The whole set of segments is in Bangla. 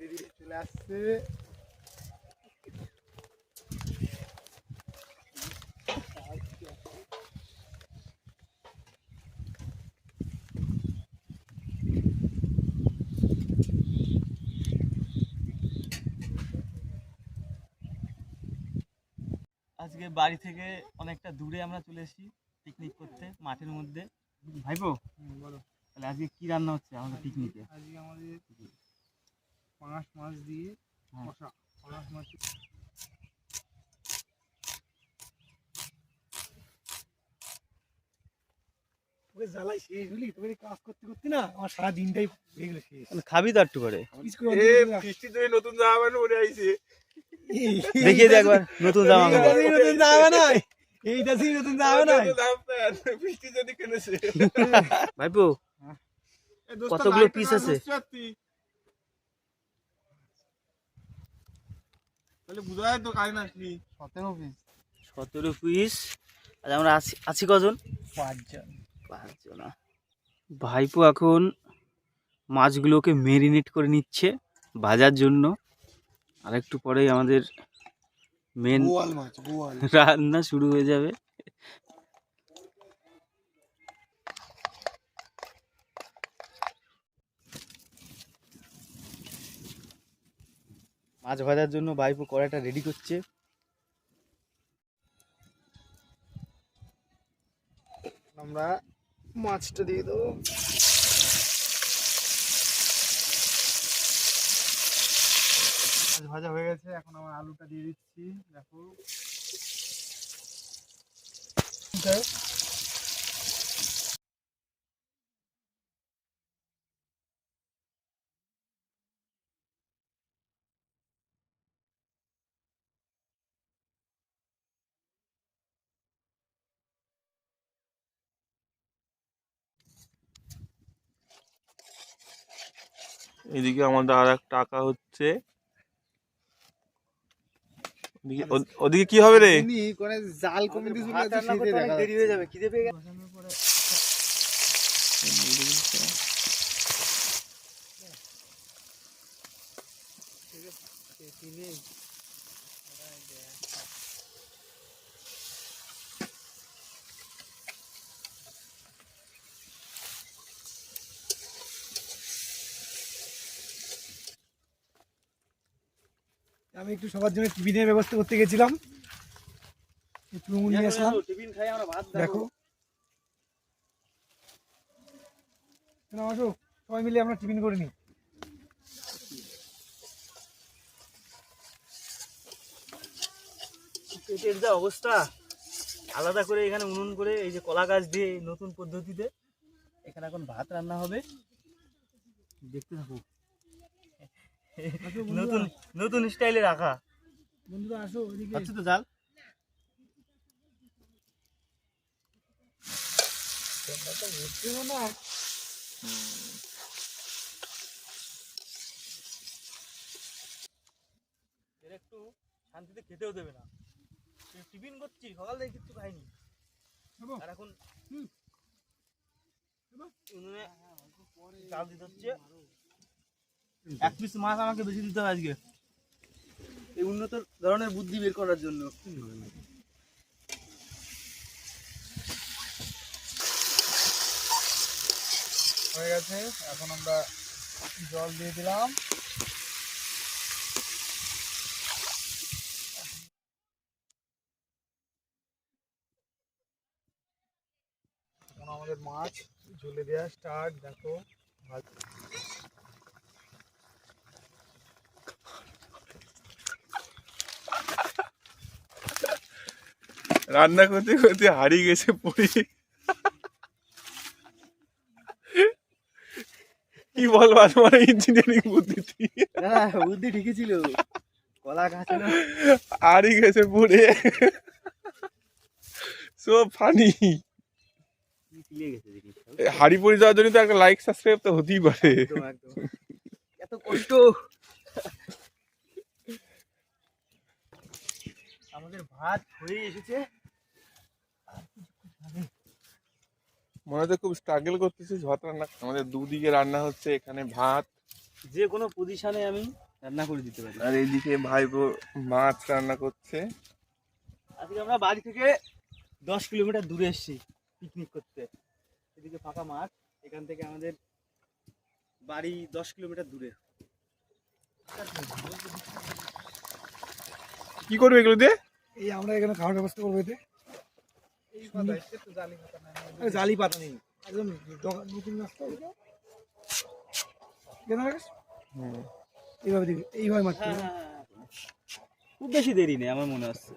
ধীরে ধীরে চলে আসছে। আজকে বাড়ি থেকে অনেকটা দূরে আমরা চলে এসেছি পিকনিক করতে মাঠের মধ্যে। ভাইপো বলো, তাহলে আজকে কি রান্না হচ্ছে আমাদের পিকনিকে? আজকে আমাদের পাঙাশ মাছ দিয়ে কষা। পাঙাশ মাছ তোকে জ্বালাই শেষ হলি, তোকে কাজ করতে করতে না আমার সারা দিনটাই হয়ে গেল শেষ। খাবি তো একটু করে বৃষ্টি তুই নতুন জামা প্যান্ট পরে আইছে, দেখিয়ে দে একবার নতুন জামা কাপড়। নতুন জামা নাই, এইটা সেই নতুন জামা নাই, বৃষ্টি যদি কিনেছে। ভাইপো কতগুলো পিস আছে? তাহলে বুঝায় তো কাজ না আসলি 17 পিস। 17 পিস। আর আমরা আছি কজন? 5 জন। ভাইপো এখন মাছগুলোকে মেরিনেট করে নিচ্ছে ভাজার জন্য। আর একটু পরেই আমাদের মেন বোয়াল মাছ, বোয়াল রান্না শুরু হয়ে যাবে। মাছ ভাজার জন্য ভাইপো কড়াইটা রেডি করছে। আমরা মাছটা দিয়ে দেবো। মাছ ভাজা হয়ে গেছে, এখন আমরা আলুটা দিয়ে দিচ্ছি। দেখো এদিকে আমাদের আর এক টাকা হচ্ছে। ওদিকে কি হবে রে? জাল কমে দেরি হয়ে যাবে, খিদে পেয়ে গেছে। আমি একটু সবার জন্য টিফিনের ব্যবস্থা করতে গেছিলাম, চুমুন নিয়ে আসলাম। টিফিন খাই আমরা ভাত দেখো আসো, সবাই মিলে আমরা টিফিন করে নিই। পেটের যা অবস্থা, আলাদা করে এখানে উনুন করে এই যে কলা গাছ দিয়ে নতুন পদ্ধতিতে এখানে এখন ভাত রান্না হবে। দেখতে থাকো, নতুন নতুন স্টাইলে রাখা। বন্ধুরা আসো, ওইদিকে আচ্ছা তো জাল এর একটু শান্তিতে খেতেও দেবে না। টিফিন করছি সকাল থেকে কিছু খাইনি, আর এখন উনুনে চাল দিতে হচ্ছে। 1 পিস মাছ আমাকে বেশি দিতে হবে আজকে, এই উন্নত ধরনের বুদ্ধি বের করার জন্য। হয়ে গেছে, এখন আমরা জল দিয়ে দিলাম। এখন আমাদের মাছ ঝুলে দেওয়া স্টার্ট। দেখো রান্না করতে করতে হারিয়ে গেছে পড়ে। কি বলবা তোমার ইঞ্জিনিয়ারিং বুদ্ধি? বুদ্ধি ঠিকই ছিল, কলা গাছ হারিয়ে গেছে পড়ে। So funny. হাড়ি পড়ে যাওয়ার জন্য তো একটা লাইক সাবস্ক্রাইব তো হতেই পারে। এত কষ্ট। আমাদের ভাত হয়ে এসেছে, মনে হচ্ছে খুব স্ট্রাগল করতেছিস ভাত রান্না। আমাদের দুদিকে রান্না হচ্ছে, এখানে ভাত। যে কোনো পজিশনে আমি রান্না করে দিতে পারি। আর এইদিকে ভাইপো মাছ রান্না করছে। আজকে আমরা বাড়ি থেকে 10 কিলোমিটার দূরে এসেছি পিকনিক করতে। এদিকে ফাঁকা মাঠ, এখান থেকে আমাদের বাড়ি 10 কিলোমিটার দূরে। কি করবে এগুলো দিয়ে? এই আমরা এখানে খাওয়ার ব্যবস্থা করবো এতে। আরে জালি পাতা নেই, একদম নতুন রাস্তা। এইভাবে দিবি, এইভাবে মারতে হবে। খুব বেশি দেরি নেই আমার মনে হচ্ছে,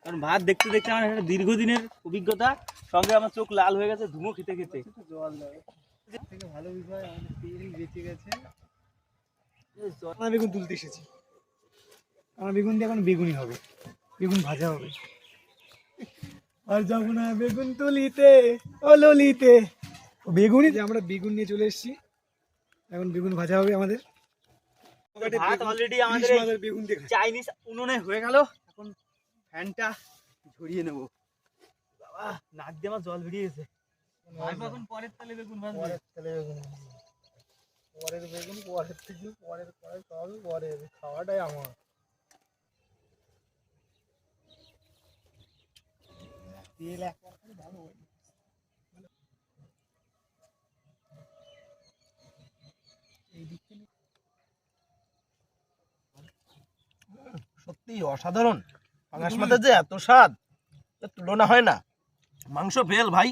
কারণ ভাত দেখতে দেখতে আমার একটা দীর্ঘদিনের অভিজ্ঞতা, সঙ্গে আমার চোখ লাল হয়ে গেছে ধুমো খেতে খেতে। জল দেয় থেকে ভালো বিষয়, আমাদের তেল বেঁচে গেছে। কাঁচা বেগুন তুলতে এসেছি, কাঁচা বেগুন দিয়ে এখন বেগুনি হবে, বেগুন ভাজা হবে। আর যাবো না বেগুন তুলিতে ও ললিতে, বেগুনি যে আমরা বেগুন নিয়ে চলে এসেছি, এখন বেগুন ভাজা হবে আমাদের। ভাত অলরেডি আমাদের বেগুন দিয়ে চাইনিজ উনুনে হয়ে গেল, এখন ফ্যানটা ঝরিয়ে নেব। বাবা নাক দিয়ে আমার জল বেরিয়ে গেছে। এখন পরের তালে বেগুন ভাজবে। পরের বেগুন পরের থেকে পরের পরে সব পরের, খাওয়াটাই আমার। তেল একবার করে ভালো হয়। সত্যি অসাধারণ, পাঙাশ মাছের যে এত স্বাদ এর তুলনা হয় না। মাংস ফেল ভাই,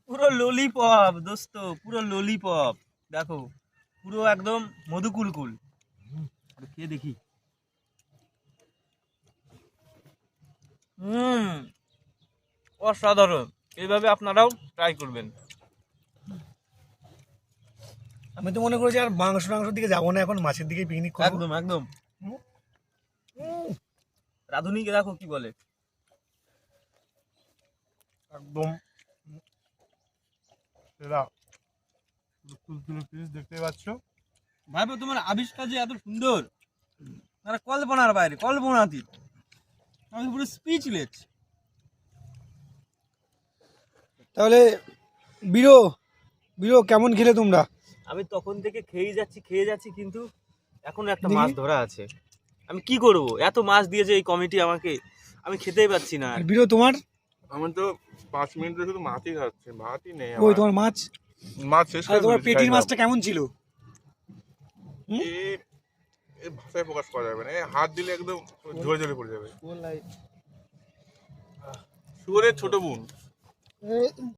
পুরো ললিপপ দোস্ত, পুরো ললিপপ। দেখো পুরো একদম মধুকুলকুল। খেয়ে দেখি। অসাধারণ, এইভাবে আপনারাও ট্রাই করবেন। আমি তো মনে করছি আর মাংসের দিকে যাবো না, এখন মাছের দিকে পিকনিক করবো। একদম একদম। রাধুনিকে দেখো কি বলে, একদম সেরা তুলতুলে পিস দেখতে পাচ্ছ। ভাইবো তোমার আবিষ্কার যে এত সুন্দর, মানে কল্পনার বাইরে, কল্পনাতীত। আমি পুরো স্পিচলেস। তাহলে বিরো বিরো কেমন খেলে তোমরা? আমি তখন থেকে খেয়ে যাচ্ছি কিন্তু এখনো একটা মাছ ধরা আছে। আমি কি করব, এত মাছ দিয়েছে এই কমিটি আমাকে, আমি খেতেই পাচ্ছি না। বিরো তোমার? আমার তো 5 মিনিট ধরে শুধু মাছই খাচ্ছে, ভাতই নেই ওই আমার। তোমার মাছ, মাছ শেষ করে তোমার দিয়েছি, পেটির খাই মাছটা কেমন ছিল? এই ভাষায় প্রকাশ করা যাবে না, এই হাত দিলে একদম ঝরে ঝরে পড়ে যাবে। শুয়োরের ছোট বোন।